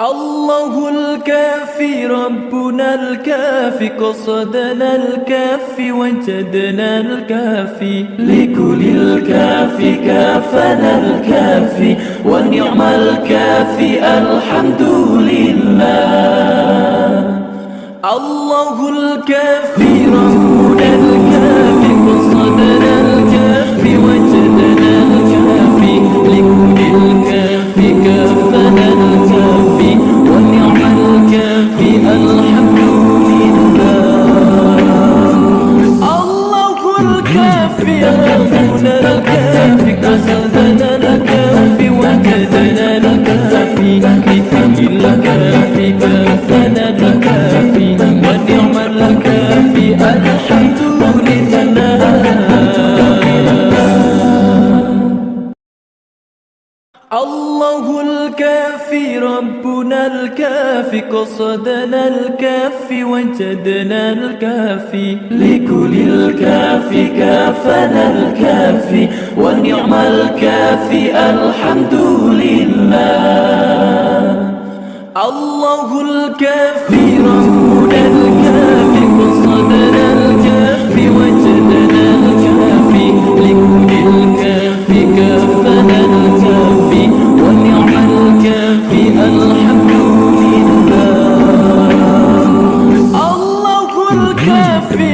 الله الكافي ربنا الكافي قصدنا الكافي وجدنا الكافي لكل الكافي كافنا الكافي ونعم الكافي الحمد لله. الله الكافي ربنا الكافي قصدنا الكافي وجدنا الكافي لكل الكافي كافنا الكافي ونعم الكافي الحمد لله. الله الكافي ربنا الكافي قصدنا الكافي وجدنا الكافي لكل الكافي كافنا الكافي ونعم الكافي الحمد لله. الله الكافي ربنا الكافي قصدنا الكافي وجدنا الكافي لكل الكافي كافنا الكافي ونعم الكافي الحمد لله. الله الكافي ربنا الكافي قصدنا الكافي وجدنا الكافي لكل الكافي كافنا الكافي ونعم الكافي الحمد لله. الله الكافي